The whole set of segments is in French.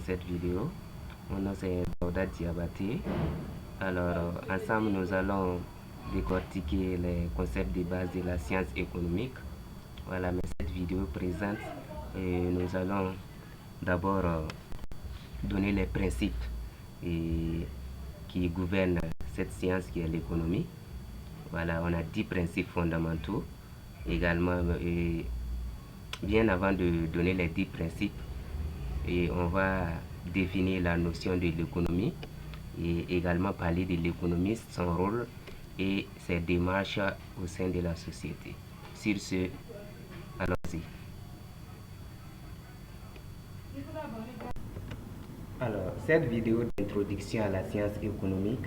cette vidéo. Mon nom c'est Daouda Diabaté. Alors, ensemble, nous allons décortiquer les concepts de base de la science économique. Voilà, mais cette vidéo présente et nous allons d'abord donner les principes qui gouvernent cette science qui est l'économie. Voilà, on a 10 principes fondamentaux. Également, bien avant de donner les 10 principes, et on va définir la notion de l'économie et également parler de l'économie, son rôle et ses démarches au sein de la société. Sur ce, allons-y. Alors, cette vidéo d'introduction à la science économique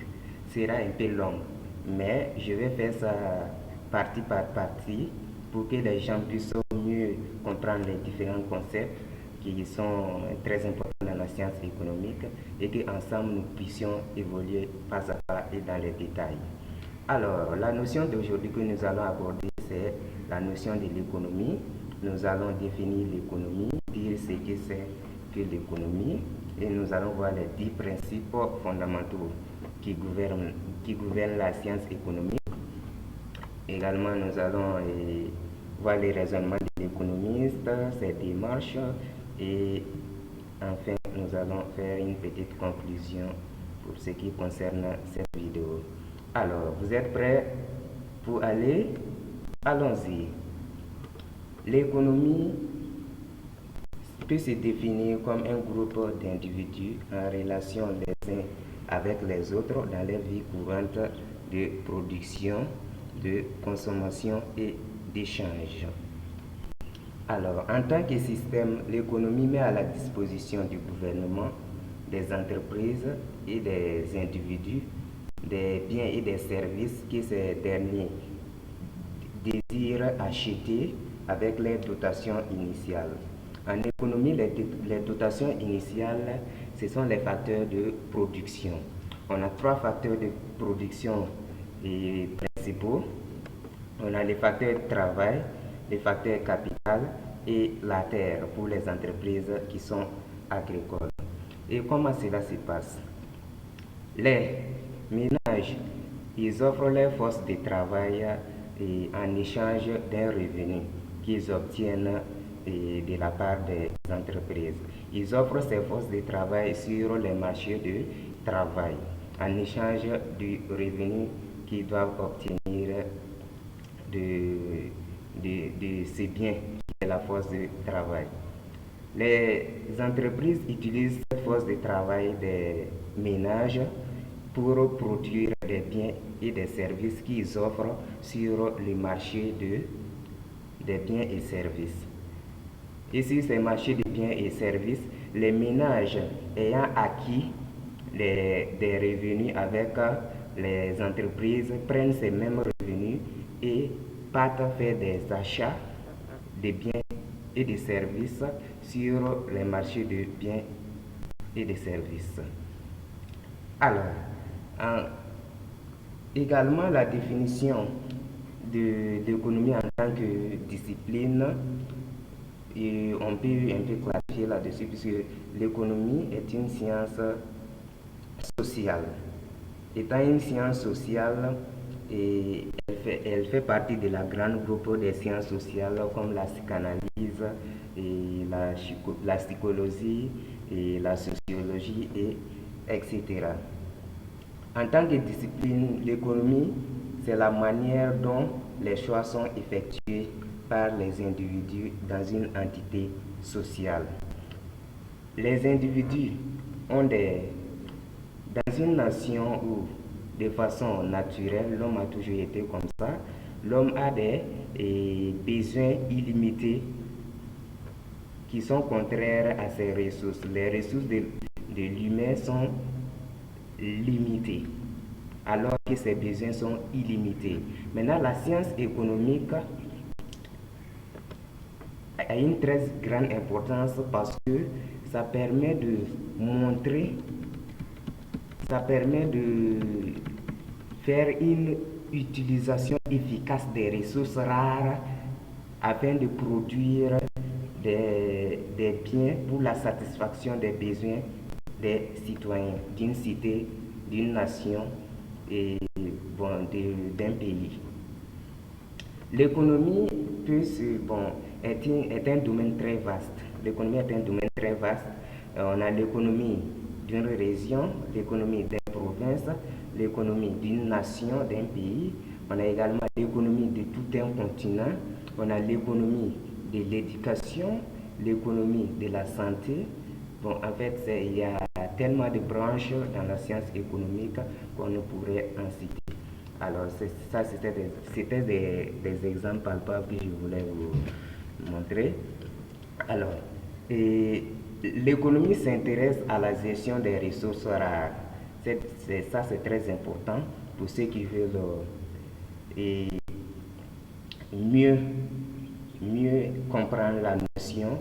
sera un peu longue, mais je vais faire ça partie par partie pour que les gens puissent mieux comprendre les différents concepts qui sont très importants dans la science économique et qu'ensemble nous puissions évoluer pas à pas et dans les détails. Alors, la notion d'aujourd'hui que nous allons aborder, c'est la notion de l'économie. Nous allons définir l'économie, dire ce que c'est que l'économie et nous allons voir les 10 principes fondamentaux qui gouvernent la science économique. Également, nous allons voir les raisonnements de l'économiste, ses démarches et enfin, nous allons faire une petite conclusion pour ce qui concerne cette vidéo. Alors, vous êtes prêts pour aller? Allons-y. L'économie peut se définir comme un groupe d'individus en relation les uns avec les autres dans leur vie courante de production, de consommation et d'échange. Alors, en tant que système, l'économie met à la disposition du gouvernement, des entreprises et des individus des biens et des services que ces derniers désirent acheter avec les dotations initiales. En économie, les dotations initiales, ce sont les facteurs de production. On a 3 facteurs de production principaux. On a les facteurs de travail, les facteurs capital et la terre pour les entreprises qui sont agricoles. Et comment cela se passe? Les ménages, ils offrent leurs forces de travail en échange d'un revenu qu'ils obtiennent de la part des entreprises. Ils offrent ces forces de travail sur les marchés de travail en échange du revenu qu'ils doivent obtenir de ces biens qui est la force de travail. Les entreprises utilisent cette force de travail des ménages pour produire des biens et des services qu'ils offrent sur le marché des biens et services. Et sur ces marchés de biens et services, les ménages ayant acquis des revenus avec les entreprises prennent ces mêmes revenus et partent faire des achats de biens et de services sur les marchés de biens et de services. Alors, également la définition de l'économie en tant que discipline, et on peut un peu clarifier là-dessus puisque l'économie est une science sociale. Étant une science sociale, et elle fait partie de la grande groupe des sciences sociales comme la psychanalyse, et la psychologie, et la sociologie, etc. En tant que discipline, l'économie, c'est la manière dont les choix sont effectués par les individus dans une entité sociale. Les individus ont dans une nation où, de façon naturelle, l'homme a toujours été comme ça, l'homme a des besoins illimités qui sont contraires à ses ressources. Les ressources de l'humain sont limitées, alors que ses besoins sont illimités. Maintenant, la science économique a une très grande importance parce que ça permet de montrer, ça permet de faire une utilisation efficace des ressources rares afin de produire des biens pour la satisfaction des besoins des citoyens d'une cité, d'une nation et d'un pays. L'économie est un domaine très vaste. L'économie est un domaine très vaste. On a l'économie d'une région, l'économie d'une province, l'économie d'une nation, d'un pays. On a également l'économie de tout un continent. On a l'économie de l'éducation, l'économie de la santé. Bon, en fait, il y a tellement de branches dans la science économique qu'on ne pourrait en citer. Alors, c'était des exemples palpables que je voulais vous montrer. Alors, l'économie s'intéresse à la gestion des ressources rares. C'est très important pour ceux qui veulent et mieux, mieux comprendre la notion.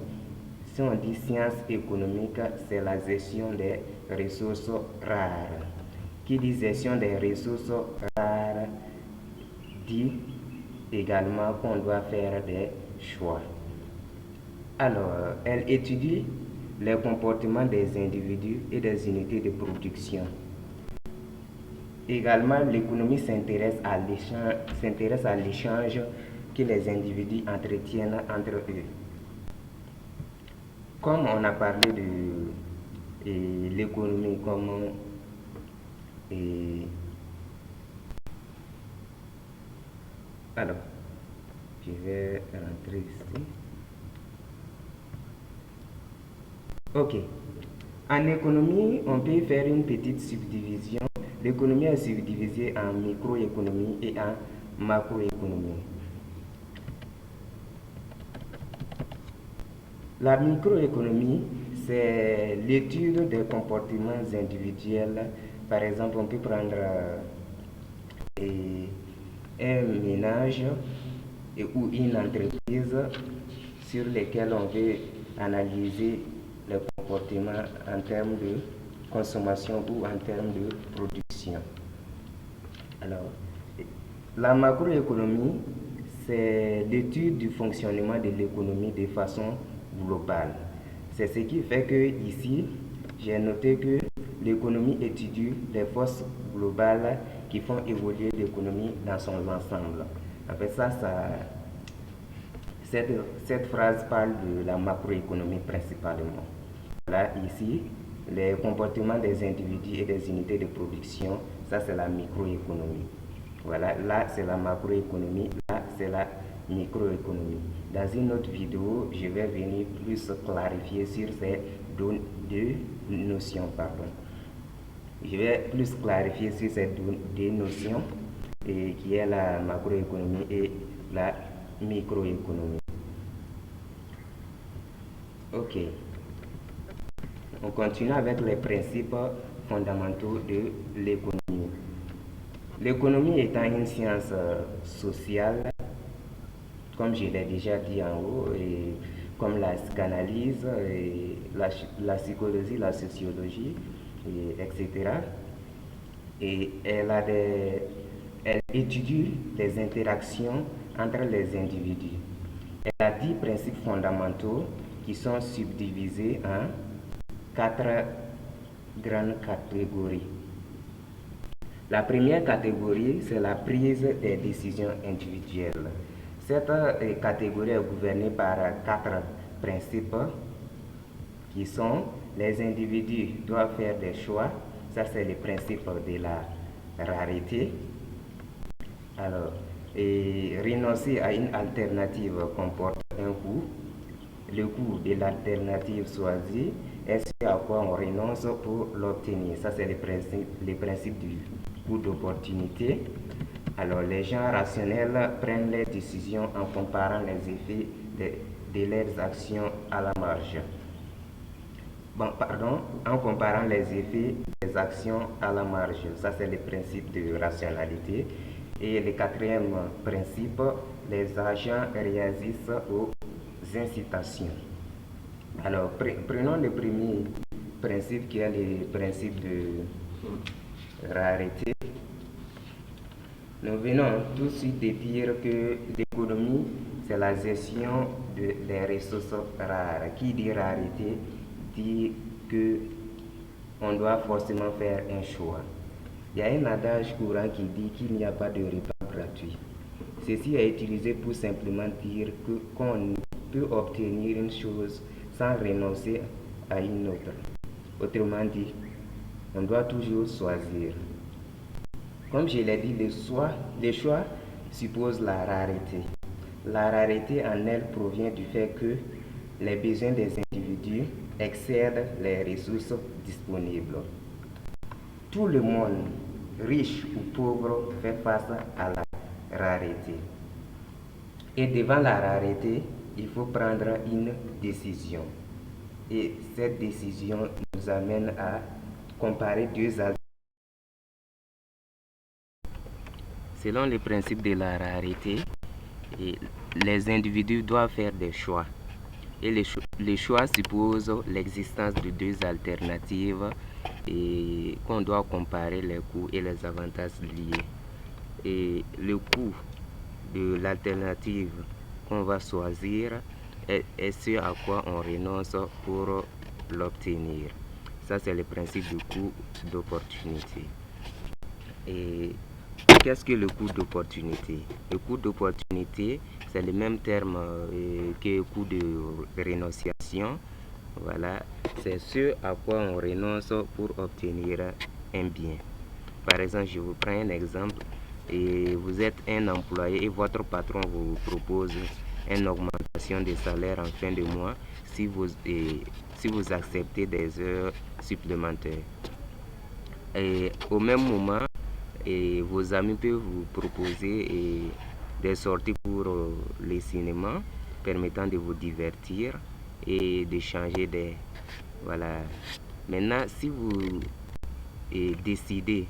Si on dit science économique, c'est la gestion des ressources rares. Qui dit gestion des ressources rares dit également qu'on doit faire des choix. Alors, elle étudie les comportements des individus et des unités de production. Également, l'économie s'intéresse à l'échange que les individus entretiennent entre eux. Comme on a parlé de l'économie comme alors, je vais rentrer ici. Ok. En économie, on peut faire une petite subdivision. L'économie est subdivisée en microéconomie et en macroéconomie. La microéconomie, c'est l'étude des comportements individuels. Par exemple, on peut prendre un ménage ou une entreprise sur lesquels on veut analyser les comportements en termes de consommation ou en termes de production. Alors, la macroéconomie, c'est l'étude du fonctionnement de l'économie de façon globale. C'est ce qui fait que ici, j'ai noté que l'économie étudie les forces globales qui font évoluer l'économie dans son ensemble. En fait, cette phrase parle de la macroéconomie principalement. Là, ici, les comportements des individus et des unités de production, ça c'est la microéconomie. Voilà, là c'est la macroéconomie, là c'est la microéconomie. Dans une autre vidéo, je vais venir plus clarifier sur ces deux notions. Je vais plus clarifier sur ces deux notions qui est la macroéconomie et la microéconomie. Ok. On continue avec les principes fondamentaux de l'économie. L'économie étant une science sociale, comme je l'ai déjà dit en haut, et comme la psychanalyse, et la psychologie, la sociologie, etc. Et elle étudie les interactions entre les individus. Elle a 10 principes fondamentaux qui sont subdivisés en 4 grandes catégories. La première catégorie, c'est la prise des décisions individuelles. Cette catégorie est gouvernée par 4 principes qui sont: les individus doivent faire des choix. Ça, c'est le principe de la rareté. Alors, renoncer à une alternative comporte un coût. Le coût de l'alternative choisie est ce à quoi on renonce pour l'obtenir. Ça, c'est le principe du coût d'opportunité. Alors, les gens rationnels prennent leurs décisions en comparant les effets de leurs actions à la marge. En comparant les effets des actions à la marge. Ça, c'est le principe de rationalité. Et le quatrième principe, les agents réagissent aux incitations. Alors, prenons le premier principe qui est le principe de rareté. Nous venons tout de suite de dire que l'économie, c'est la gestion des ressources rares. Qui dit rareté dit que on doit forcément faire un choix. Il y a un adage courant qui dit qu'il n'y a pas de repas gratuit. Ceci est utilisé pour simplement dire qu'on peut obtenir une chose sans renoncer à une autre. Autrement dit, on doit toujours choisir. Comme je l'ai dit, le choix suppose la rareté. La rareté en elle provient du fait que les besoins des individus excèdent les ressources disponibles. Tout le monde, riche ou pauvre, fait face à la rareté. Et devant la rareté, il faut prendre une décision. Et cette décision nous amène à comparer deux alternatives. Selon le principe de la rareté, les individus doivent faire des choix. Et les choix supposent l'existence de deux alternatives et qu'on doit comparer les coûts et les avantages liés. Et le coût de l'alternative qu'on va choisir est ce à quoi on renonce pour l'obtenir. Ça, c'est le principe du coût d'opportunité. Et qu'est-ce que le coût d'opportunité? Le coût d'opportunité, c'est le même terme que le coût de rénonciation. Voilà, c'est ce à quoi on renonce pour obtenir un bien. Par exemple, je vous prends un exemple. Et vous êtes un employé et votre patron vous propose une augmentation de salaire en fin de mois si vous acceptez des heures supplémentaires. Et au même moment, vos amis peuvent vous proposer des sorties pour le cinéma permettant de vous divertir et de changer d'air. Voilà. Maintenant, si vous décidez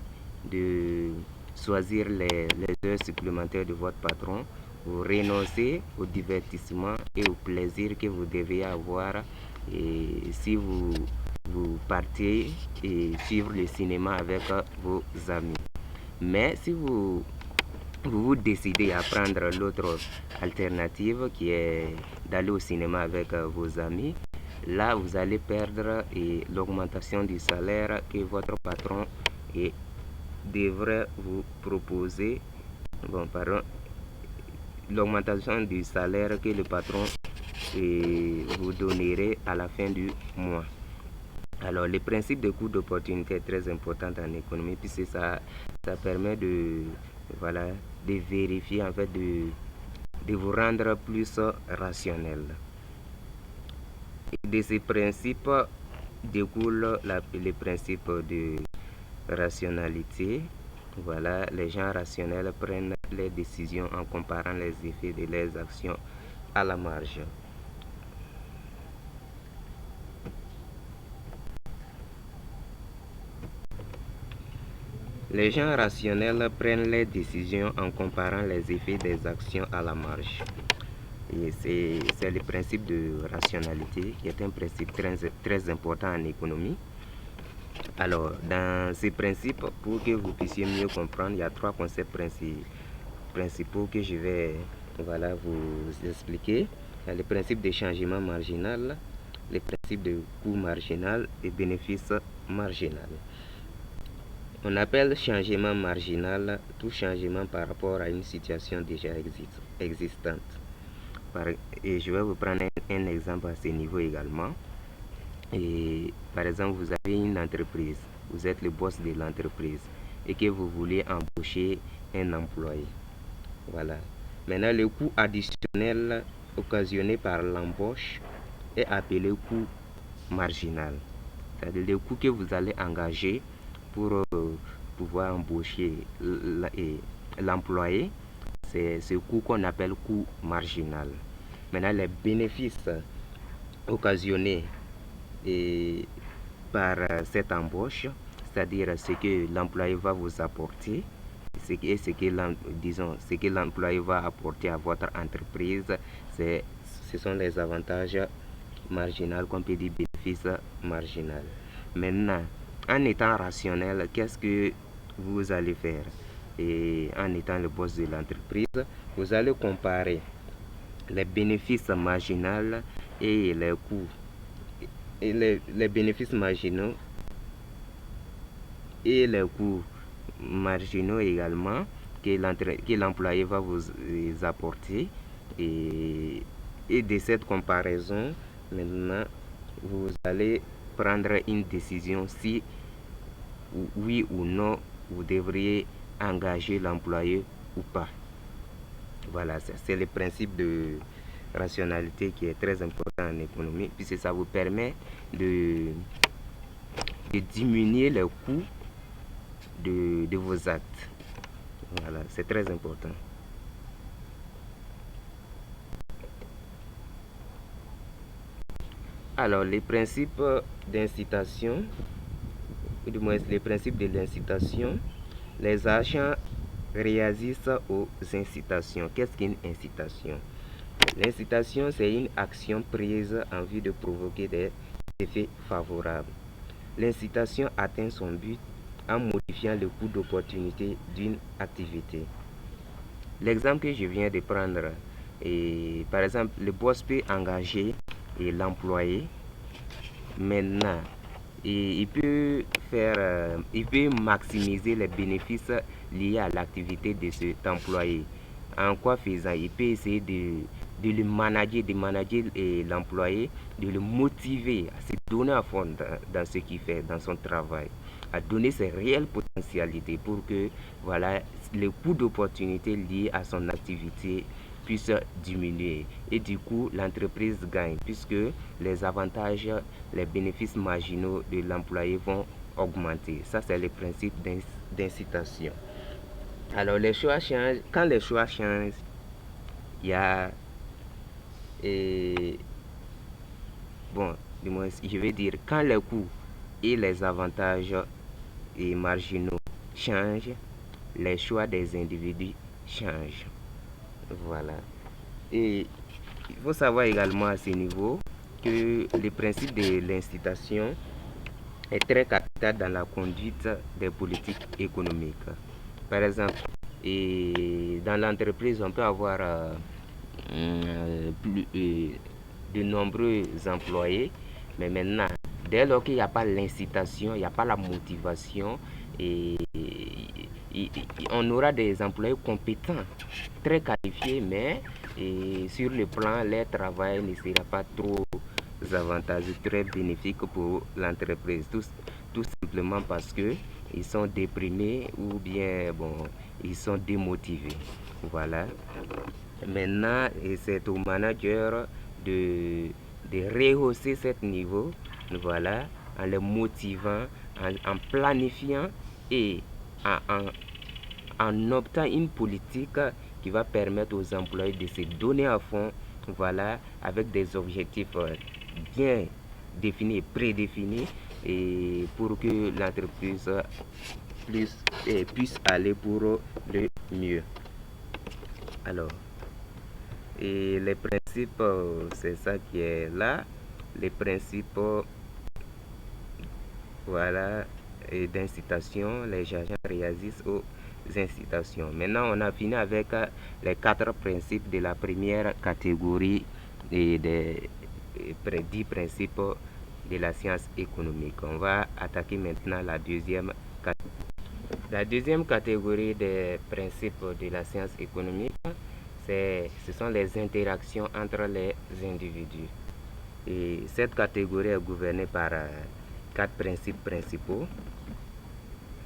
de choisir les heures supplémentaires de votre patron, vous renoncez au divertissement et au plaisir que vous devez avoir si vous partez et suivre le cinéma avec vos amis. Mais si vous décidez à prendre l'autre alternative qui est d'aller au cinéma avec vos amis, là vous allez perdre l'augmentation du salaire que votre patron devrait vous proposer. L'augmentation du salaire que le patron vous donnerait à la fin du mois. Alors, le principe de coût d'opportunité est très important en économie puisque ça permet de vérifier, en fait, de vous rendre plus rationnel. Et de ces principes découle le principe de rationalité. Voilà, les gens rationnels prennent les décisions en comparant les effets de leurs actions à la marge. Les gens rationnels prennent les décisions en comparant les effets des actions à la marge. Et c'est le principe de rationalité qui est un principe très important en économie. Alors, dans ces principes, pour que vous puissiez mieux comprendre, il y a trois concepts principaux que je vais vous expliquer. Il y a le principe de changement marginal, le principe de coût marginal et bénéfice marginal. On appelle changement marginal tout changement par rapport à une situation déjà existante. Et je vais vous prendre un exemple à ce niveau également. Et par exemple, vous avez une entreprise, vous êtes le boss de l'entreprise et que vous voulez embaucher un employé. Voilà. Maintenant, le coût additionnel occasionné par l'embauche est appelé coût marginal. C'est-à-dire le coût que vous allez engager pour pouvoir embaucher l'employé, c'est ce coût qu'on appelle coût marginal. Maintenant, les bénéfices occasionnés par cette embauche, c'est-à-dire ce que l'employé va vous apporter, ce que l'employé va apporter à votre entreprise, ce sont les avantages marginaux qu'on peut dire bénéfices marginal. Maintenant, en étant rationnel, qu'est-ce que vous allez faire? et en étant le boss de l'entreprise, vous allez comparer les bénéfices marginaux et les coûts et les bénéfices marginaux et les coûts marginaux également que l'employé va vous apporter et de cette comparaison maintenant vous allez prendre une décision si oui ou non vous devriez engager l'employé ou pas. Voilà, c'est le principe de rationalité qui est très important en économie, puisque ça vous permet de diminuer les coûts de vos actes. Voilà, c'est très important. Alors, les principes d'incitation, ou du moins les principes de l'incitation, les agents réagissent aux incitations. Qu'est-ce qu'une incitation? L'incitation, c'est une action prise en vue de provoquer des effets favorables. L'incitation atteint son but en modifiant le coût d'opportunité d'une activité. L'exemple que je viens de prendre, par exemple, le boss peut engager l'employé. Maintenant, il peut maximiser les bénéfices liés à l'activité de cet employé. En quoi faisant? Il peut essayer de le manager, l'employé, de le motiver à se donner à fond dans ce qu'il fait, dans son travail, à donner ses réelles potentialités pour que voilà, le coût d'opportunité lié à son activité puisse diminuer et du coup l'entreprise gagne puisque les avantages, les bénéfices marginaux de l'employé vont augmenter. Ça, c'est le principe d'incitation. Alors les choix changent. Quand les choix changent, il y a bon, du moins, je vais dire quand les coûts et les avantages marginaux changent, les choix des individus changent. Voilà. Et il faut savoir également à ce niveau que le principe de l'incitation est très capital dans la conduite des politiques économiques. Par exemple, dans l'entreprise, on peut avoir de nombreux employés, mais maintenant, dès lors qu'il n'y a pas l'incitation, il n'y a pas la motivation, on aura des employés compétents, très qualifiés, mais sur le plan, leur travail ne sera pas trop avantageux, très bénéfique pour l'entreprise. Tout simplement parce que ils sont déprimés ou bien bon, ils sont démotivés. Voilà. Maintenant, c'est au manager de rehausser ce niveau, voilà, en les motivant, en planifiant et en optant une politique qui va permettre aux employés de se donner à fond, voilà, avec des objectifs bien définis et prédéfinis et pour que l'entreprise puisse aller pour le mieux. Alors, et les principes, c'est ça qui est là. Les principes, voilà, d'incitation, les agents réagissent aux incitations. Maintenant, on a fini avec les 4 principes de la première catégorie et des 10 principes de la science économique. On va attaquer maintenant la deuxième catégorie. La deuxième catégorie des principes de la science économique, ce sont les interactions entre les individus. Et cette catégorie est gouvernée par 4 principes principaux.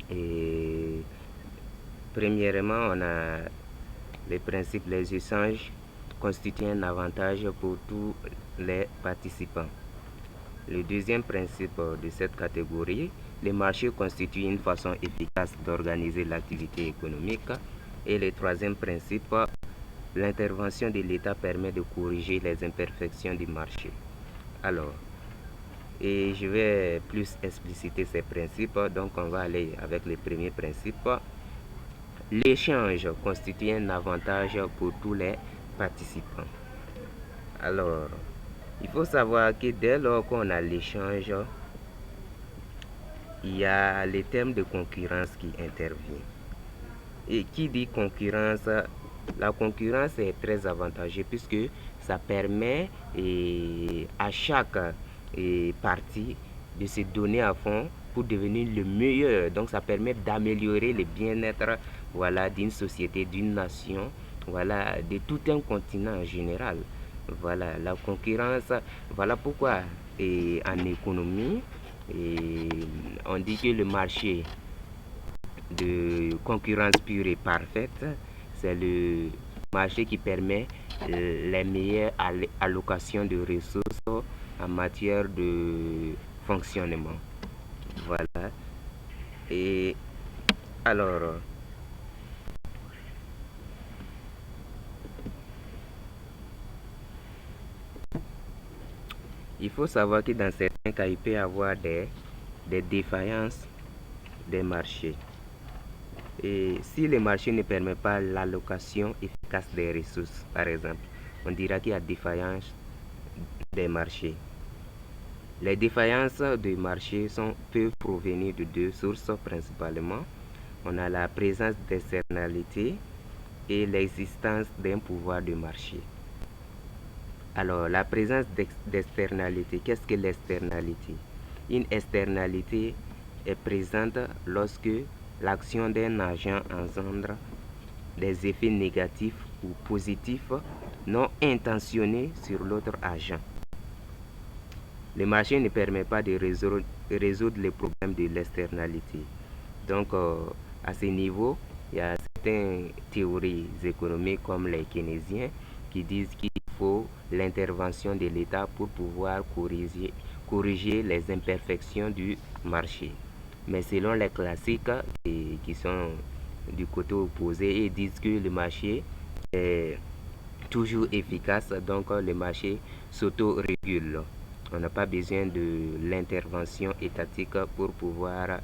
Et premièrement, on a les principes, les échanges constituent un avantage pour tous les participants. Le deuxième principe de cette catégorie, les marchés constituent une façon efficace d'organiser l'activité économique. Et le troisième principe, l'intervention de l'État permet de corriger les imperfections du marché. Alors, et je vais plus expliciter ces principes, donc on va aller avec le premier principe. L'échange constitue un avantage pour tous les participants. Alors, il faut savoir que dès lors qu'on a l'échange, il y a les termes de concurrence qui interviennent. Et qui dit concurrence, la concurrence est très avantageuse puisque ça permet à chaque partie de se donner à fond pour devenir le meilleur. Donc ça permet d'améliorer le bien-être, voilà, d'une société, d'une nation, voilà, de tout un continent en général. Voilà, la concurrence, voilà pourquoi en économie, on dit que le marché de concurrence pure et parfaite, c'est le marché qui permet les meilleures allocations de ressources en matière de fonctionnement. Voilà. Et alors, il faut savoir que dans certains cas, il peut y avoir des défaillances des marchés. Et si le marché ne permet pas l'allocation efficace des ressources, par exemple, on dira qu'il y a défaillance des marchés. Les défaillances des marchés peuvent provenir de deux sources principalement. On a la présence d'externalités et l'existence d'un pouvoir de marché. Alors, la présence d'externalités, qu'est-ce que l'externalité? Une externalité est présente lorsque l'action d'un agent engendre des effets négatifs ou positifs non intentionnés sur l'autre agent. Le marché ne permet pas de résoudre les problèmes de l'externalité. Donc, à ce niveau, il y a certaines théories économiques comme les keynésiens qui disent qu'il faut l'intervention de l'État pour pouvoir corriger les imperfections du marché. Mais selon les classiques qui sont du côté opposé, ils disent que le marché est toujours efficace, donc le marché s'auto-régule. On n'a pas besoin de l'intervention étatique pour pouvoir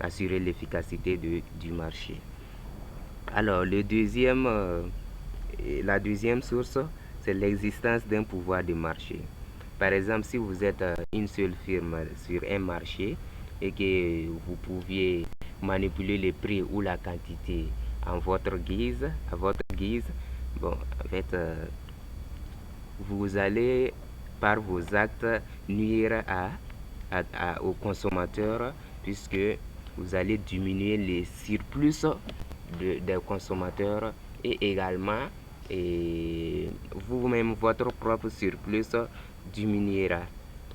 assurer l'efficacité du marché. Alors, la deuxième source, c'est l'existence d'un pouvoir de marché. Par exemple, si vous êtes une seule firme sur un marché et que vous pouviez manipuler les prix ou la quantité à votre guise, bon, en fait, vous allez par vos actes nuire aux consommateurs puisque vous allez diminuer les surplus des consommateurs et également vous-même votre propre surplus diminuera.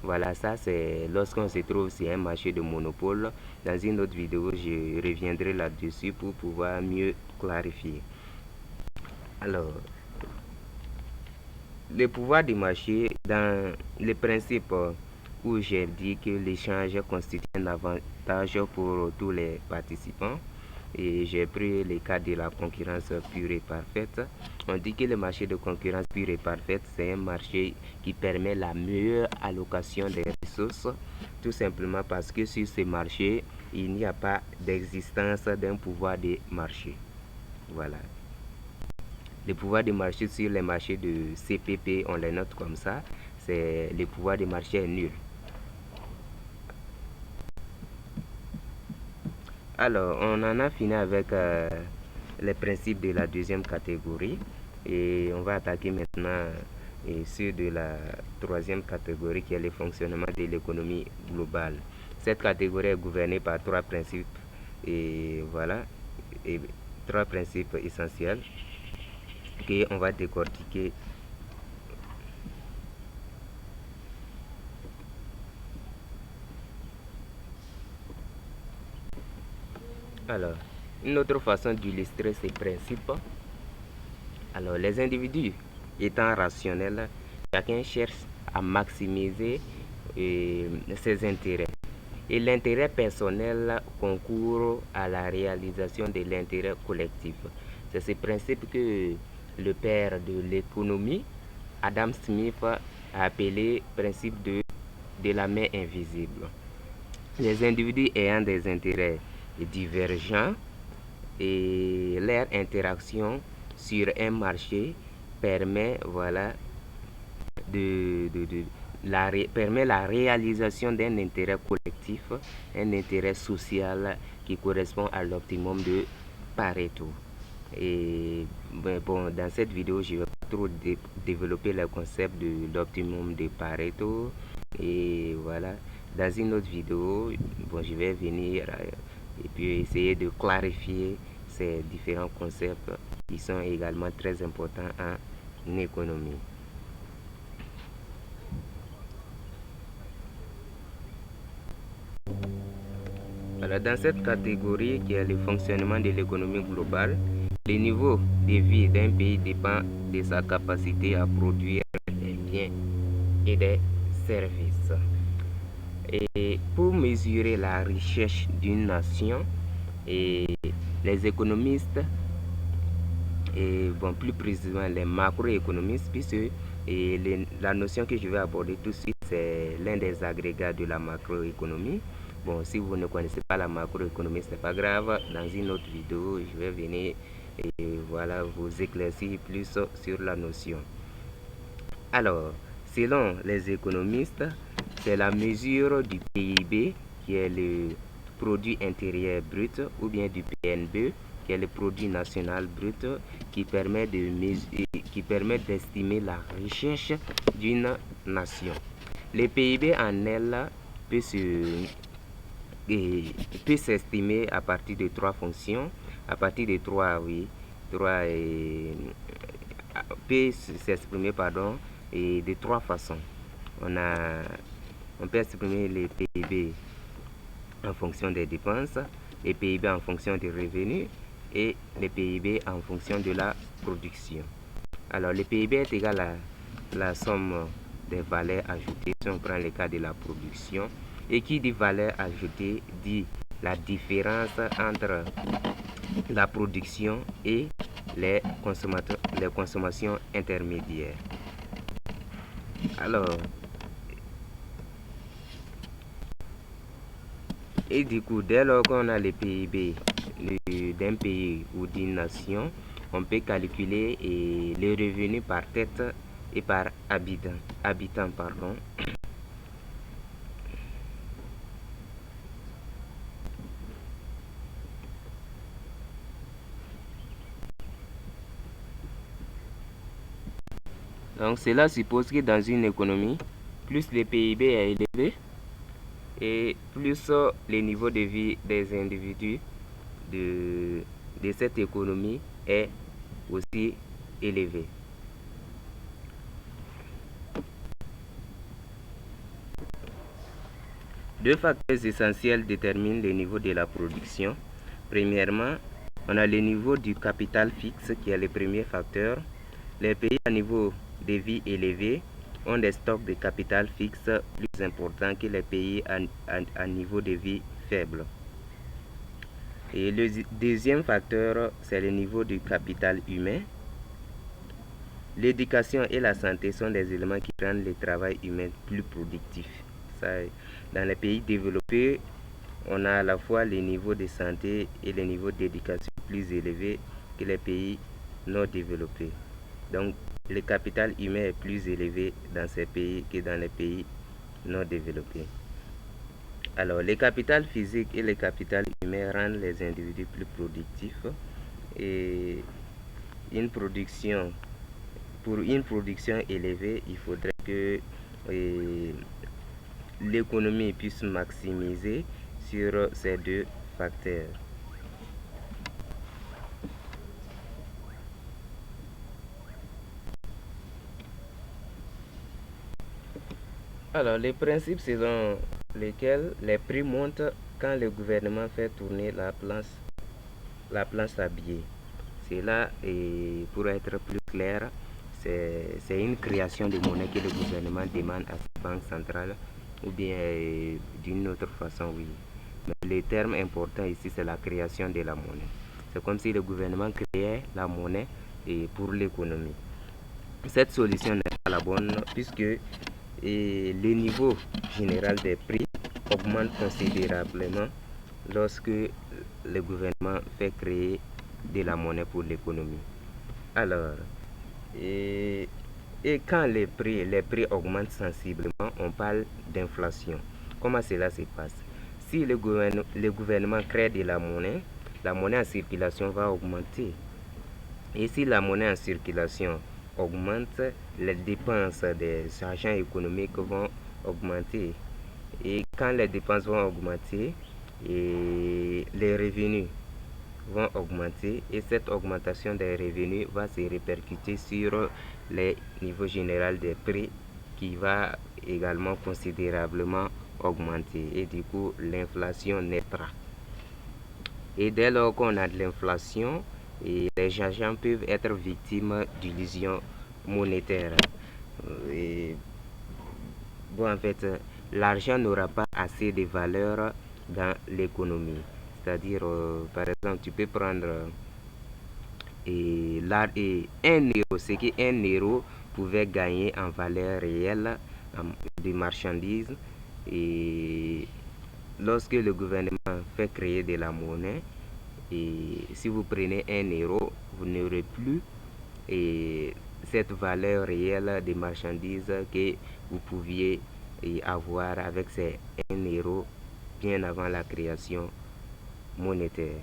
Voilà, ça c'est lorsqu'on se trouve sur un marché de monopole. Dans une autre vidéo, je reviendrai là-dessus pour pouvoir mieux clarifier. Alors, le pouvoir du marché, dans le principe où j'ai dit que l'échange constitue un avantage pour tous les participants, et j'ai pris le cas de la concurrence pure et parfaite. On dit que le marché de concurrence pure et parfaite, c'est un marché qui permet la meilleure allocation des ressources, tout simplement parce que sur ce marché, il n'y a pas d'existence d'un pouvoir de marché. Voilà. Le pouvoir de marché sur les marchés de CPP, on les note comme ça, c'est le pouvoir de marché est nul. Alors, on en a fini avec les principes de la deuxième catégorie et on va attaquer maintenant ceux de la troisième catégorie qui est le fonctionnement de l'économie globale. Cette catégorie est gouvernée par trois principes et voilà, et trois principes essentiels qu'on va décortiquer. Alors, une autre façon d'illustrer ces principes. Alors, les individus étant rationnels, chacun cherche à maximiser ses intérêts. Et l'intérêt personnel concourt à la réalisation de l'intérêt collectif. C'est ce principe que le père de l'économie, Adam Smith, a appelé principe de la main invisible. Les individus ayant des intérêts divergents et leur interaction sur un marché permet, voilà, permet la réalisation d'un intérêt collectif, un intérêt social qui correspond à l'optimum de Pareto. Et bon, dans cette vidéo, je vais pas trop développer le concept de l'optimum de Pareto. Et voilà, dans une autre vidéo, bon, je vais venir et puis essayer de clarifier ces différents concepts qui sont également très importants en économie. Alors, dans cette catégorie qui est le fonctionnement de l'économie globale, le niveau de vie d'un pays dépend de sa capacité à produire des biens et des services. Et pour mesurer la richesse d'une nation, les économistes, et bon, plus précisément les macroéconomistes, puisque la notion que je vais aborder tout de suite, c'est l'un des agrégats de la macroéconomie. Bon, si vous ne connaissez pas la macroéconomie, c'est pas grave. Dans une autre vidéo, je vais venir et voilà vous éclaircir plus sur la notion. Alors, selon les économistes, c'est la mesure du PIB qui est le produit intérieur brut ou bien du PNB qui est le produit national brut qui permet d'estimer la richesse d'une nation. Le PIB en elle peut s'estimer à partir de trois fonctions, à partir de peut s'exprimer et de trois façons. On peut exprimer le PIB en fonction des dépenses, le PIB en fonction des revenus et le PIB en fonction de la production. Alors, le PIB est égal à la somme des valeurs ajoutées si on prend le cas de la production. Et qui dit valeur ajoutée dit la différence entre la production et les consommations intermédiaires. Alors, et du coup, dès lors qu'on a le PIB d'un pays ou d'une nation, on peut calculer les revenus par tête et par habitant. Donc cela suppose que dans une économie, plus le PIB est élevé et plus le niveau de vie des individus de cette économie est aussi élevé. Deux facteurs essentiels déterminent le niveau de la production. Premièrement, on a le niveau du capital fixe qui est le premier facteur. Les pays à niveau de vie élevé ont des stocks de capital fixe plus importants que les pays à niveau de vie faible. Et le deuxième facteur, c'est le niveau du capital humain. L'éducation et la santé sont des éléments qui rendent le travail humain plus productif. Dans les pays développés, on a à la fois les niveaux de santé et les niveaux d'éducation plus élevés que les pays non développés. Donc, le capital humain est plus élevé dans ces pays que dans les pays non développés. Alors, le capital physique et le capital humain rendent les individus plus productifs et pour une production élevée, il faudrait que l'économie puisse maximiser sur ces deux facteurs. Alors, les principes selon lesquels les prix montent quand le gouvernement fait tourner la planche à billets. C'est là, et pour être plus clair, c'est une création de monnaie que le gouvernement demande à sa banque centrale ou bien d'une autre façon, oui. Mais le terme important ici, c'est la création de la monnaie. C'est comme si le gouvernement créait la monnaie pour l'économie. Cette solution n'est pas la bonne puisque le niveau général des prix augmente considérablement lorsque le gouvernement fait créer de la monnaie pour l'économie. Alors, et quand les prix augmentent sensiblement, on parle d'inflation. Comment cela se passe? Si le gouvernement crée de la monnaie, la monnaie en circulation va augmenter. Et si la monnaie en circulation augmente, les dépenses des agents économiques vont augmenter. Et quand les dépenses vont augmenter, et les revenus vont augmenter, et cette augmentation des revenus va se répercuter sur les niveaux généraux des prix qui va également considérablement augmenter, et du coup l'inflation naîtra. Et dès lors qu'on a de l'inflation, et les agents peuvent être victimes d'illusions monétaires. Et bon, en fait, l'argent n'aura pas assez de valeur dans l'économie. C'est-à-dire, par exemple, tu peux prendre et 1 euro, ce que 1 euro pouvait gagner en valeur réelle de marchandises. Et lorsque le gouvernement fait créer de la monnaie, et si vous prenez 1 euro, vous n'aurez plus cette valeur réelle des marchandises que vous pouviez avoir avec ces 1 euro bien avant la création monétaire.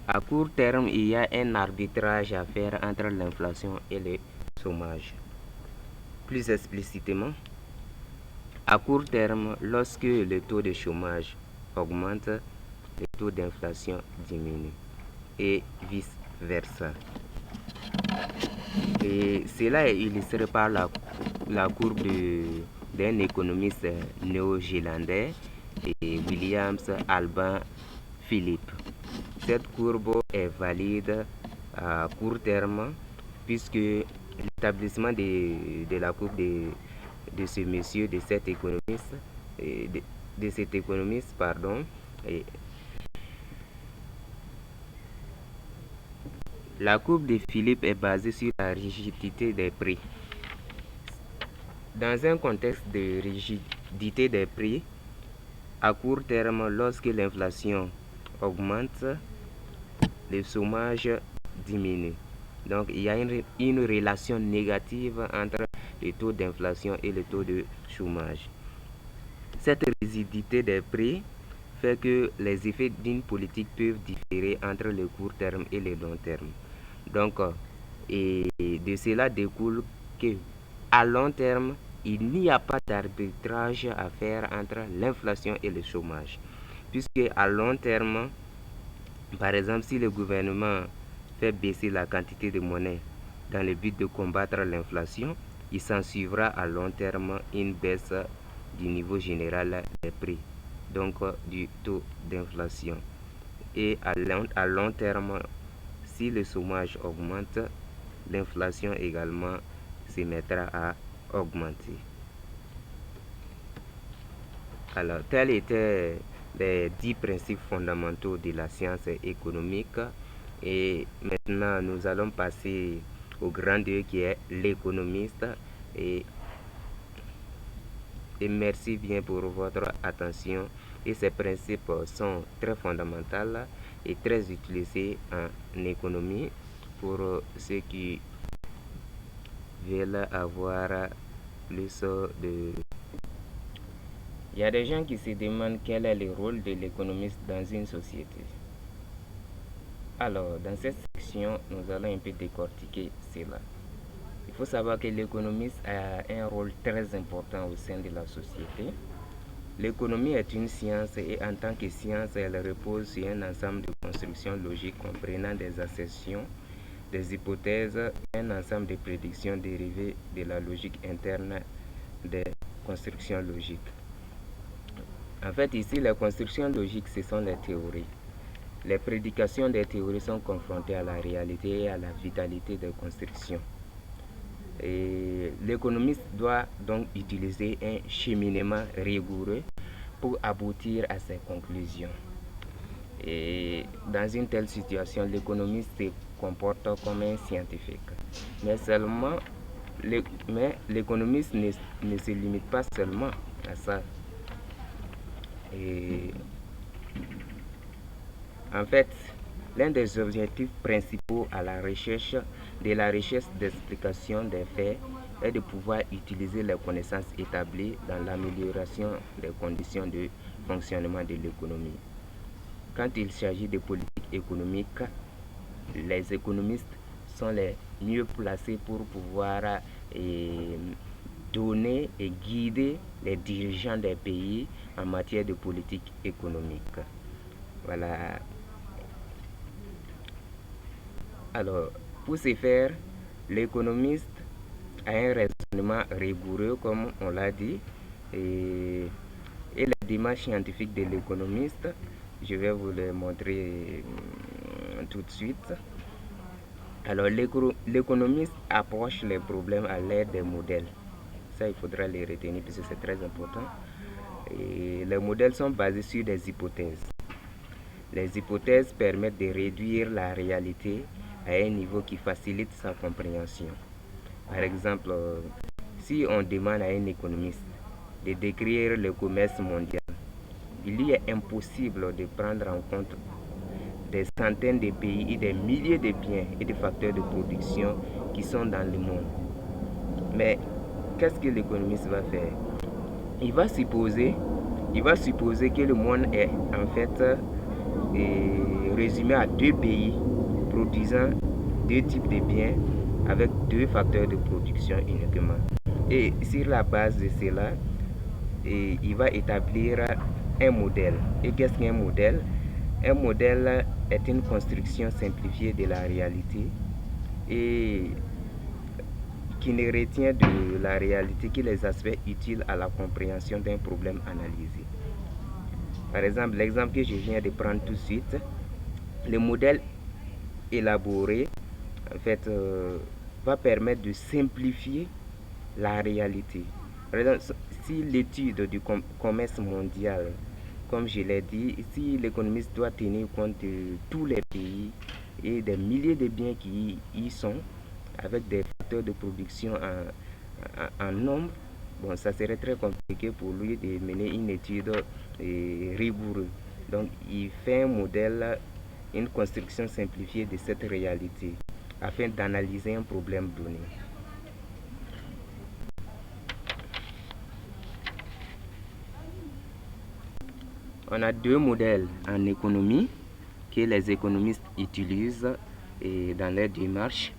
À court terme, il y a un arbitrage à faire entre l'inflation et le chômage. Plus explicitement, à court terme, lorsque le taux de chômage augmente, le taux d'inflation diminue et vice-versa. Et cela est illustré par la courbe d'un économiste néo-zélandais, Williams Alban Philippe. Cette courbe est valide à court terme puisque l'établissement de la courbe de ce monsieur, de cet économiste, la courbe de Philippe est basée sur la rigidité des prix. Dans un contexte de rigidité des prix, à court terme, lorsque l'inflation augmente, le chômage diminue. Donc, il y a une relation négative entre le taux d'inflation et le taux de chômage. Cette rigidité des prix fait que les effets d'une politique peuvent différer entre le court terme et le long terme. Donc, et de cela découle que à long terme, il n'y a pas d'arbitrage à faire entre l'inflation et le chômage. Puisque à long terme, par exemple, si le gouvernement fait baisser la quantité de monnaie dans le but de combattre l'inflation, il s'en suivra à long terme une baisse du niveau général des prix, donc du taux d'inflation. Et à long terme, si le chômage augmente, l'inflation également se mettra à augmenter. Alors, tels étaient les 10 principes fondamentaux de la science économique. Et maintenant, nous allons passer au grand 2 qui est l'économiste. Et merci bien pour votre attention. Et ces principes sont très fondamentaux et très utilisés en économie pour ceux qui veulent avoir plus de... Il y a des gens qui se demandent quel est le rôle de l'économiste dans une société. Alors, dans cette section, nous allons un peu décortiquer cela. Il faut savoir que l'économiste a un rôle très important au sein de la société. L'économie est une science et en tant que science, elle repose sur un ensemble de constructions logiques comprenant des assertions, des hypothèses, un ensemble de prédictions dérivées de la logique interne des constructions logiques. En fait, ici, les constructions logiques, ce sont les théories. Les prédications des théories sont confrontées à la réalité et à la vitalité des constructions. Et l'économiste doit donc utiliser un cheminement rigoureux pour aboutir à ses conclusions. Et dans une telle situation, l'économiste se comporte comme un scientifique. Mais l'économiste ne se limite pas seulement à ça. Et en fait, l'un des objectifs principaux à la recherche d'explication des faits est de pouvoir utiliser les connaissances établies dans l'amélioration des conditions de fonctionnement de l'économie. Quand il s'agit de politique économique, les économistes sont les mieux placés pour pouvoir donner et guider les dirigeants des pays en matière de politique économique. Voilà. Alors, pour ce faire, l'économiste a un raisonnement rigoureux, comme on l'a dit, et la démarche scientifique de l'économiste, je vais vous le montrer tout de suite. Alors, l'économiste approche les problèmes à l'aide des modèles. Ça, il faudra les retenir puisque c'est très important. Et les modèles sont basés sur des hypothèses. Les hypothèses permettent de réduire la réalité à un niveau qui facilite sa compréhension. Par exemple, si on demande à un économiste de décrire le commerce mondial, il lui est impossible de prendre en compte des centaines de pays et des milliers de biens et de facteurs de production qui sont dans le monde. Mais qu'est-ce que l'économiste va faire? Il va supposer que le monde est en fait résumé à 2 pays produisant 2 types de biens avec 2 facteurs de production uniquement. Et sur la base de cela, il va établir un modèle. Et qu'est-ce qu'un modèle? Un modèle est une construction simplifiée de la réalité et qui ne retient de la réalité que les aspects utiles à la compréhension d'un problème analysé. Par exemple, l'exemple que je viens de prendre tout de suite, le modèle élaboré en fait va permettre de simplifier la réalité. Par exemple, si l'étude du commerce mondial, comme je l'ai dit, si l'économiste doit tenir compte de tous les pays et des milliers de biens qui y sont, avec des facteurs de production en nombre, bon, ça serait très compliqué pour lui de mener une étude rigoureuse. Donc, il fait un modèle, une construction simplifiée de cette réalité afin d'analyser un problème donné. On a 2 modèles en économie que les économistes utilisent dans leur démarche.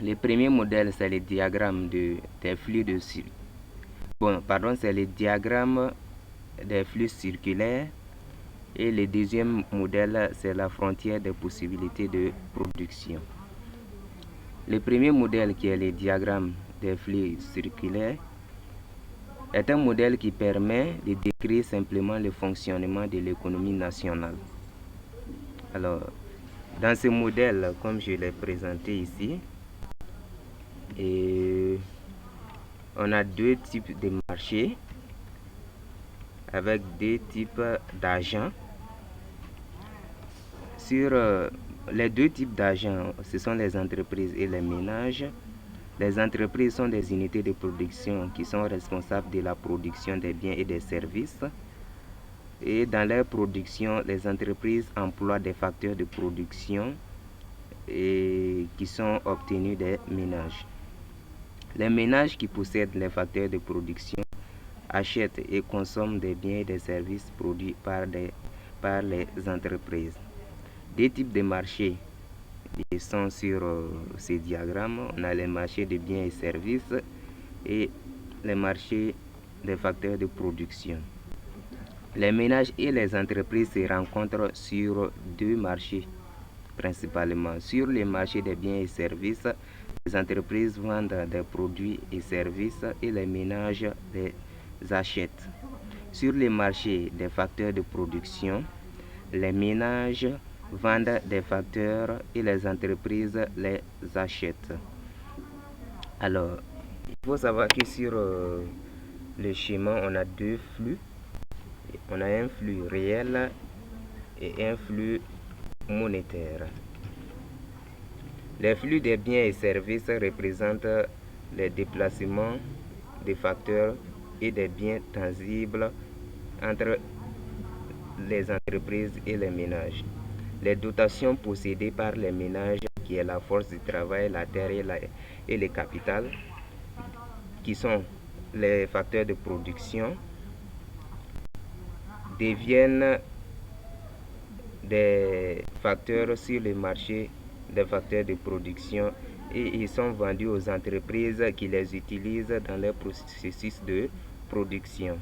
Le premier modèle, c'est le diagramme des flux de c'est le diagramme des flux circulaires. Et le deuxième modèle, c'est la frontière des possibilités de production. Le premier modèle, qui est le diagramme des flux circulaires, est un modèle qui permet de décrire simplement le fonctionnement de l'économie nationale. Alors, dans ce modèle, comme je l'ai présenté ici, on a 2 types de marchés avec 2 types d'agents. Sur les 2 types d'agents, ce sont les entreprises et les ménages. Les entreprises sont des unités de production qui sont responsables de la production des biens et des services. Et dans leur production, les entreprises emploient des facteurs de production qui sont obtenus des ménages. Les ménages qui possèdent les facteurs de production achètent et consomment des biens et des services produits par les entreprises. 2 types de marchés sont sur ces diagrammes. On a les marchés de biens et services et les marchés des facteurs de production. Les ménages et les entreprises se rencontrent sur 2 marchés principalement. Sur les marchés des biens et services, les entreprises vendent des produits et services et les ménages les achètent. Sur les marchés des facteurs de production, les ménages vendent des facteurs et les entreprises les achètent. Alors, il faut savoir que sur le schéma, on a 2 flux. On a un flux réel et un flux monétaire. Les flux des biens et services représentent les déplacements des facteurs et des biens tangibles entre les entreprises et les ménages. Les dotations possédées par les ménages, qui est la force du travail, la terre et le capital, qui sont les facteurs de production, deviennent des facteurs sur le marché des facteurs de production et ils sont vendus aux entreprises qui les utilisent dans leur processus de production.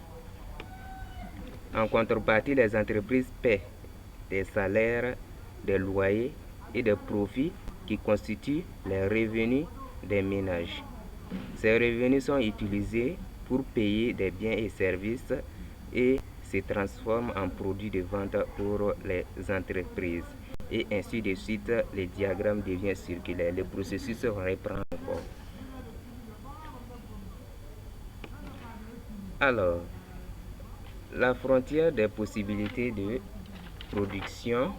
En contrepartie, les entreprises paient des salaires, des loyers et des profits qui constituent les revenus des ménages. Ces revenus sont utilisés pour payer des biens et services et se transforment en produits de vente pour les entreprises. Et ainsi de suite, le diagramme devient circulaire. Le processus reprend encore. Alors, la frontière des possibilités de production.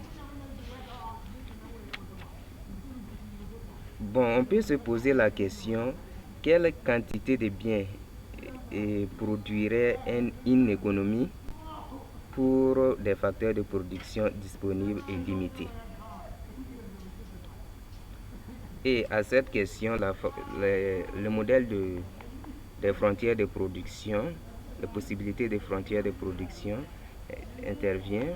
Bon, on peut se poser la question, quelle quantité de biens produirait une économie pour des facteurs de production disponibles et limités? Et à cette question, le modèle des frontières de production, les possibilités de frontières de production intervient.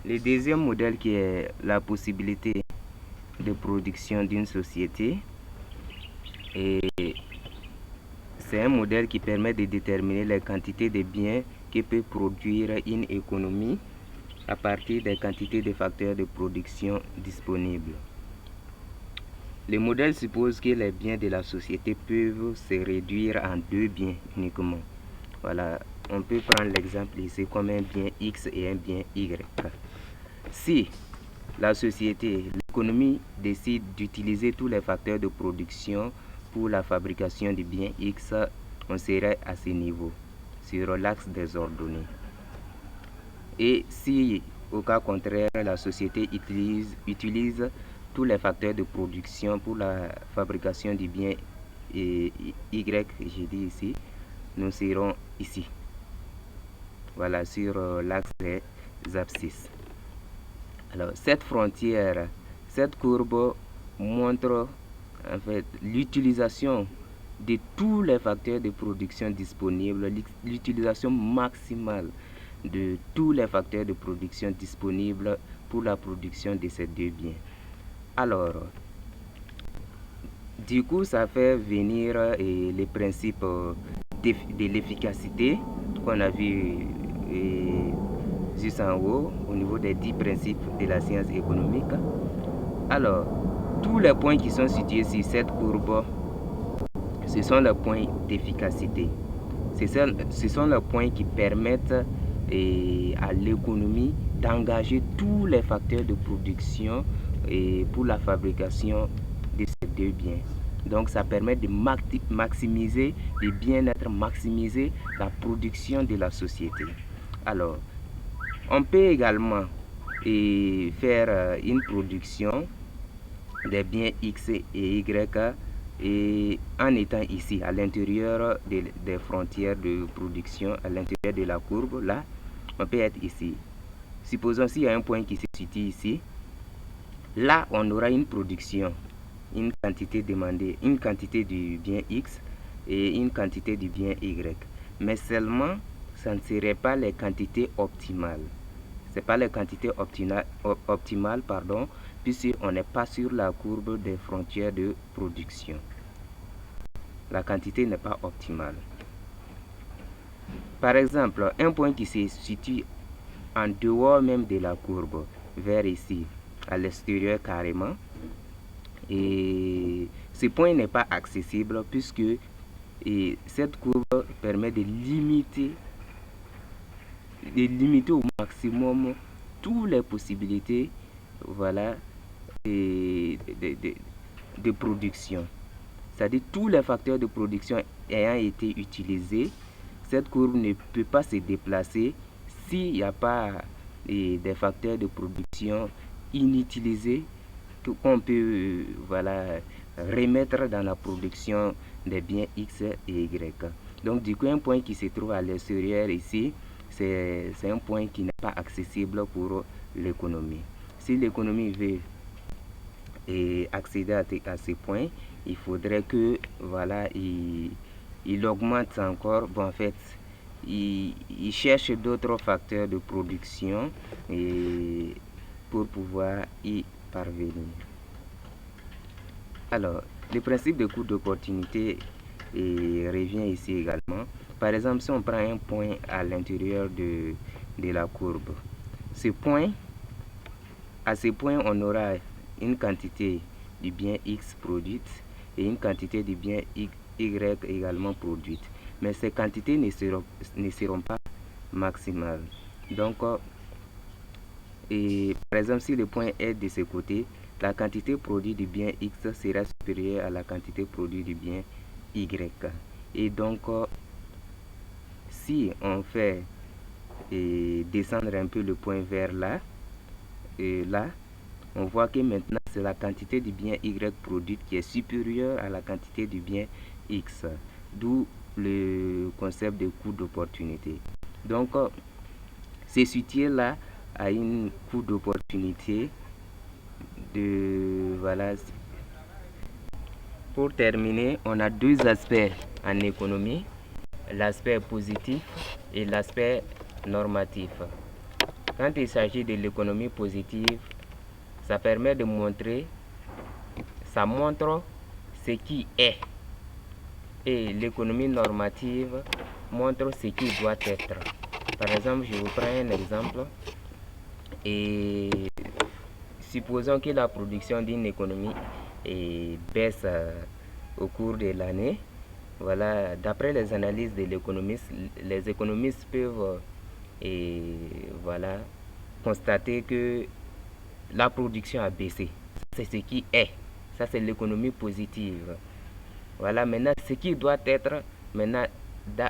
Le deuxième modèle qui est la possibilité de production d'une société, et c'est un modèle qui permet de déterminer les quantités de biens que peut produire une économie à partir des quantités de facteurs de production disponibles. Le modèle suppose que les biens de la société peuvent se réduire en deux biens uniquement. Voilà, on peut prendre l'exemple ici comme un bien X et un bien Y. Si la société, l'économie décide d'utiliser tous les facteurs de production pour la fabrication du bien X, on serait à ce niveau, sur l'axe des ordonnées. Et si, au cas contraire, la société utilise tous les facteurs de production pour la fabrication du bien Y, j'ai dit ici, nous serons ici. Voilà, sur l'axe des abscisses. Alors, cette frontière, cette courbe montre en fait l'utilisation de tous les facteurs de production disponibles, l'utilisation maximale de tous les facteurs de production disponibles pour la production de ces deux biens. Alors, du coup, ça fait venir les principes de l'efficacité qu'on a vu juste en haut, au niveau des 10 principes de la science économique. Alors, tous les points qui sont situés sur cette courbe, ce sont les points d'efficacité. Ce sont les points qui permettent à l'économie d'engager tous les facteurs de production pour la fabrication de ces deux biens. Donc, ça permet de maximiser le bien-être, maximiser la production de la société. Alors, on peut également faire une production des biens X et Y et en étant ici à l'intérieur des frontières de production, à l'intérieur de la courbe, là, on peut être ici. Supposons s'il y a un point qui se situe ici, là on aura une production, une quantité demandée, une quantité du bien X et une quantité du bien Y. Mais seulement, ça ne serait pas les quantités optimales. Ce n'est pas les quantités optimales, puisqu'on n'est pas sur la courbe des frontières de production. La quantité n'est pas optimale. Par exemple, un point qui se situe en dehors même de la courbe, vers ici, à l'extérieur carrément, et ce point n'est pas accessible puisque cette courbe permet de limiter au maximum toutes les possibilités, voilà, de production. C'est-à-dire tous les facteurs de production ayant été utilisés, cette courbe ne peut pas se déplacer s'il n'y a pas des facteurs de production inutilisés qu'on peut voilà, remettre dans la production des biens X et Y. Donc du coup, un point qui se trouve à l'extérieur ici, c'est un point qui n'est pas accessible pour l'économie. Si l'économie veut accéder à ces points, il faudrait que voilà, il augmente encore. Bon, en fait, il cherche d'autres facteurs de production et pour pouvoir y parvenir. Alors, le principe de coût d'opportunité revient ici également. Par exemple, si on prend un point à l'intérieur de la courbe, à ce point, on aura une quantité du bien X produite et une quantité du bien Y également produite. Mais ces quantités ne seront pas maximales. Donc, par exemple, si le point est de ce côté, la quantité produite du bien X sera supérieure à la quantité produite du bien Y. Et donc, si on fait descendre un peu le point vers là, on voit que maintenant c'est la quantité du bien Y produite qui est supérieure à la quantité du bien X, d'où le concept de coût d'opportunité. Donc, ce soutien-là a une coût d'opportunité de, voilà. Pour terminer, on a deux aspects en économie, l'aspect positif et l'aspect normatif. Quand il s'agit de l'économie positive, ça permet de montrer, ça montre ce qui est. Et l'économie normative montre ce qui doit être. Par exemple, je vous prends un exemple. Et supposons que la production d'une économie baisse au cours de l'année. Voilà, d'après les analyses de l'économiste, les économistes peuvent voilà, constater que la production a baissé. C'est ce qui est. Ça, c'est l'économie positive. Voilà, maintenant, ce qui doit être, maintenant,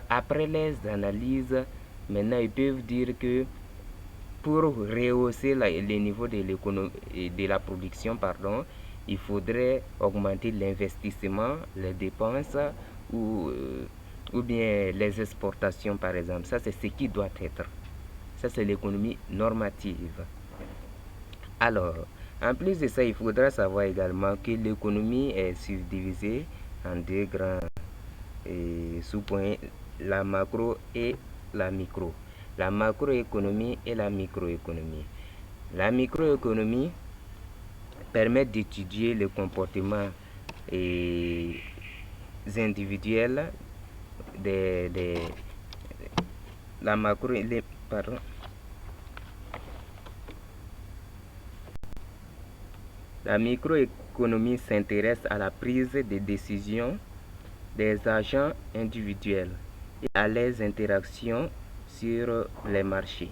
après les analyses, maintenant, ils peuvent dire que pour rehausser le niveau de la production, pardon, il faudrait augmenter l'investissement, les dépenses ou bien les exportations, par exemple. Ça, c'est ce qui doit être. Ça, c'est l'économie normative. Alors, en plus de ça, il faudra savoir également que l'économie est subdivisée en deux grands sous-points, la macro et la micro. La macroéconomie et la microéconomie. La microéconomie permet d'étudier le comportement individuel la microéconomie s'intéresse à la prise de décision des agents individuels et à leurs interactions sur les marchés.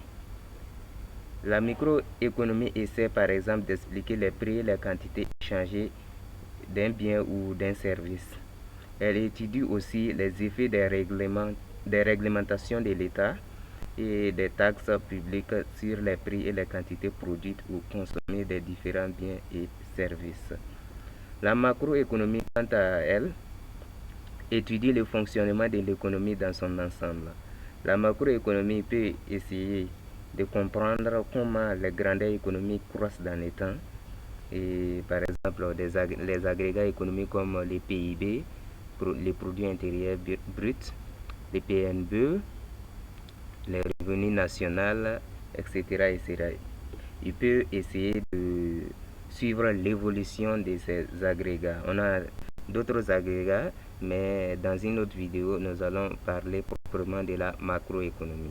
La microéconomie essaie par exemple d'expliquer les prix et les quantités échangées d'un bien ou d'un service. Elle étudie aussi les effets des réglementations de l'État et des taxes publiques sur les prix et les quantités produites ou consommées des différents biens et services. La macroéconomie, quant à elle, étudie le fonctionnement de l'économie dans son ensemble. La macroéconomie peut essayer de comprendre comment les grandeurs économiques croissent dans les temps. Et par exemple, les agrégats économiques comme les PIB, les produits intérieurs bruts, les PNB, les revenus nationaux, etc., etc. Il peut essayer de suivre l'évolution de ces agrégats. On a d'autres agrégats, mais dans une autre vidéo, nous allons parler proprement de la macroéconomie.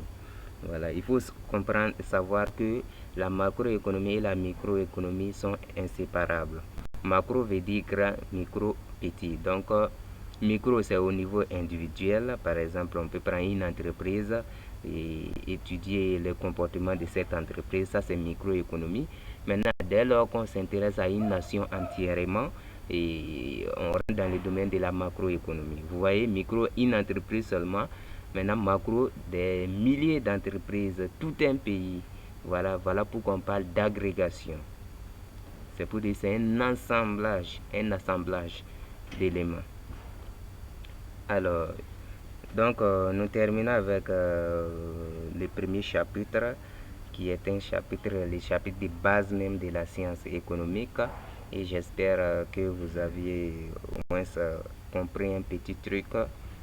Voilà, il faut comprendre, savoir que la macroéconomie et la microéconomie sont inséparables. Macro veut dire grand, micro petit. Donc, micro c'est au niveau individuel. Par exemple, on peut prendre une entreprise et étudier le comportement de cette entreprise. Ça, c'est microéconomie. Maintenant, dès lors qu'on s'intéresse à une nation entièrement, et on rentre dans le domaine de la macroéconomie. Vous voyez, micro, une entreprise seulement. Maintenant, macro, des milliers d'entreprises, tout un pays. Voilà pourquoi on parle d'agrégation. C'est pour dire que c'est un assemblage d'éléments. Alors, donc, nous terminons avec le premier chapitre, qui est un chapitre, le chapitre de base même de la science économique. et j'espère que vous aviez au moins compris un petit truc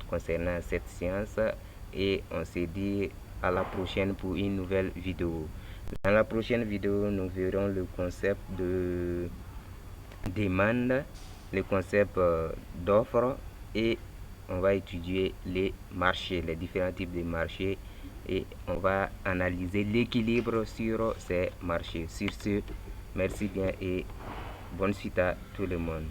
concernant cette science et on se dit à la prochaine pour une nouvelle vidéo. Dans la prochaine vidéo, nous verrons le concept de demande, le concept d'offre et on va étudier les marchés, les différents types de marchés et on va analyser l'équilibre sur ces marchés. Sur ce, merci bien et bonne suite à tout le monde.